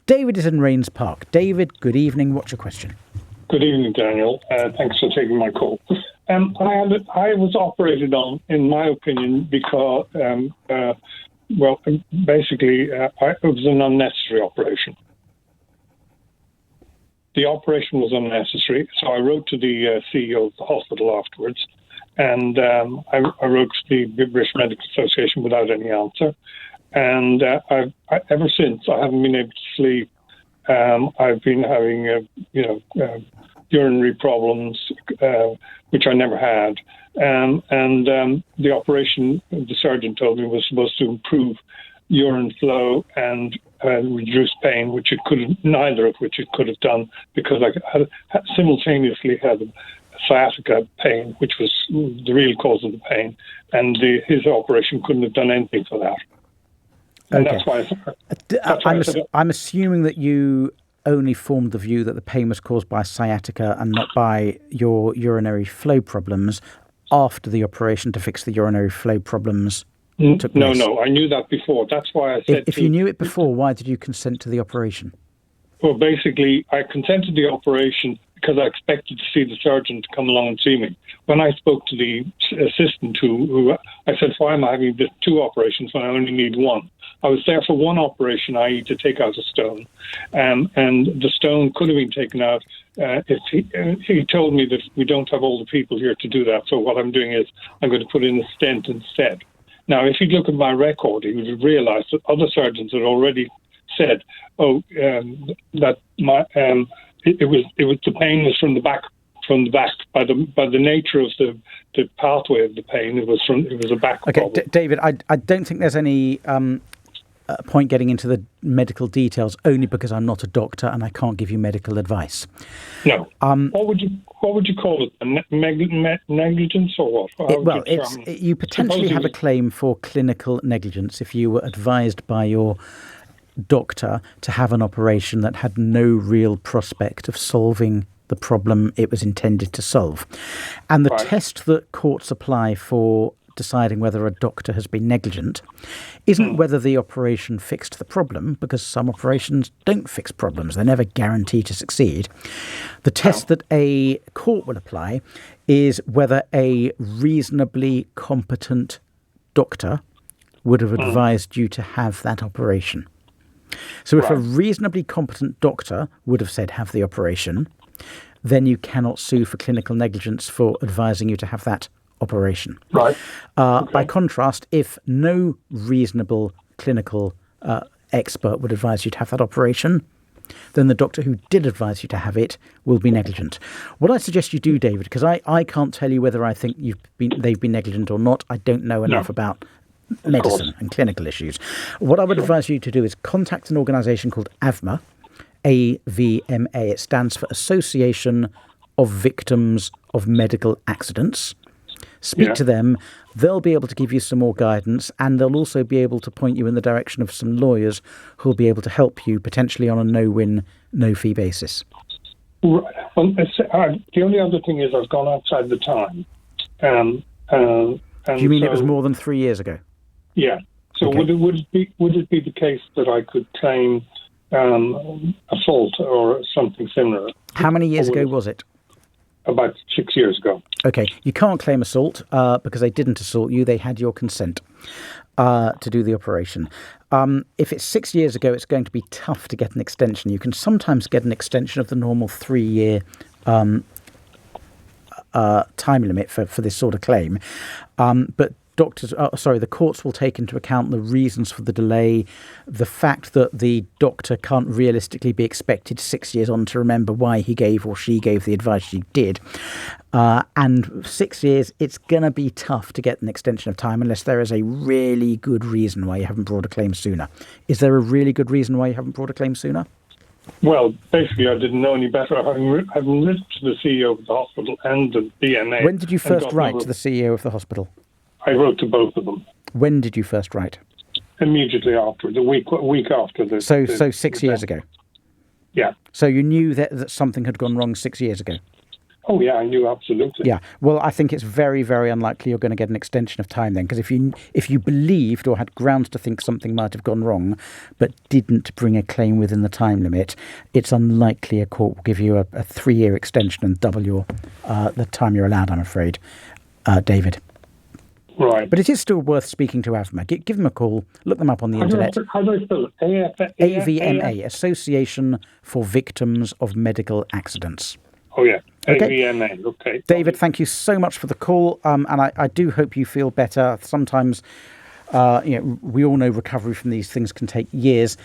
David is in Rayners Park. David, good evening. What's your question? Good evening, Daniel. Thanks for taking my call. I was operated on, in my opinion, because, basically, it was an unnecessary operation. The operation was unnecessary, so I wrote to the CEO of the hospital afterwards, and I wrote to the British Medical Association without any answer. And ever since, I haven't been able to sleep. I've been having, urinary problems, which I never had. The operation, the surgeon told me, was supposed to improve urine flow and reduce pain, which it couldn't, neither of which it could have done, because I had simultaneously had sciatica pain, which was the real cause of the pain, and his operation couldn't have done anything for that. And okay. I'm assuming that you only formed the view that the pain was caused by sciatica and not by your urinary flow problems after the operation to fix the urinary flow problems took place. No, I knew that before. That's why I said... If you knew it before, why did you consent to the operation? Well, basically, I consented to the operation because I expected to see the surgeon to come along and see me. When I spoke to the assistant who I said, why am I having two operations when I only need one? I was there for one operation, i.e. to take out a stone. And the stone could have been taken out if he told me that we don't have all the people here to do that. So what I'm doing is I'm going to put in a stent instead. Now, if he'd look at my record, he would have realised that other surgeons had already said, that my it was the pain was from the back by the nature of the pathway of the pain. It was a back problem. David, I don't think there's any point getting into the medical details, only because I'm not a doctor and I can't give you medical advice. No. What would you call it? Negligence or what? You potentially have a claim for clinical negligence if you were advised by your doctor to have an operation that had no real prospect of solving the problem it was intended to solve. And the test that courts apply for deciding whether a doctor has been negligent isn't whether the operation fixed the problem, because some operations don't fix problems. They're never guaranteed to succeed. The test that a court will apply is whether a reasonably competent doctor would have advised you to have that operation. So if a reasonably competent doctor would have said have the operation, then you cannot sue for clinical negligence for advising you to have that operation. Right. By contrast, if no reasonable clinical expert would advise you to have that operation, then the doctor who did advise you to have it will be negligent. What I suggest you do, David, because I can't tell you whether I think they've been negligent or not. I don't know enough about medicine and clinical issues. What I would advise you to do is contact an organisation called AVMA, AVMA. It stands for Association of Victims of Medical Accidents. Speak to them. They'll be able to give you some more guidance, and they'll also be able to point you in the direction of some lawyers who'll be able to help you, potentially on a no-win, no-fee basis. Right. Well, the only other thing is I've gone outside the time. Do you mean it was more than 3 years ago? Yeah. So would it be the case that I could claim assault or something similar? How many years ago was it? About 6 years ago. Okay, you can't claim assault because they didn't assault you. They had your consent to do the operation. If it's 6 years ago, it's going to be tough to get an extension. You can sometimes get an extension of the normal 3-year time limit for this sort of claim. But the courts will take into account the reasons for the delay, the fact that the doctor can't realistically be expected 6 years on to remember why he gave or she gave the advice she did. And 6 years, it's going to be tough to get an extension of time unless there is a really good reason why you haven't brought a claim sooner. Is there a really good reason why you haven't brought a claim sooner? Well, basically, I didn't know any better. Having written to the CEO of the hospital and the BMA. When did you first write to the CEO of the hospital? I wrote to both of them. When did you first write? Immediately after, a week after the... So 6 years ago? Yeah. So you knew that something had gone wrong 6 years ago? Oh, yeah, I knew, absolutely. Yeah. Well, I think it's very, very unlikely you're going to get an extension of time then, because if you believed or had grounds to think something might have gone wrong, but didn't bring a claim within the time limit, it's unlikely a court will give you a 3-year extension and double the time you're allowed, I'm afraid, David. Right. But it is still worth speaking to AVMA. Give them a call. Look them up on the internet. How do I spell it? AVMA, Association for Victims of Medical Accidents. Oh, yeah. Okay. AVMA, okay. David, thank you so much for the call. And I do hope you feel better. Sometimes, we all know recovery from these things can take years.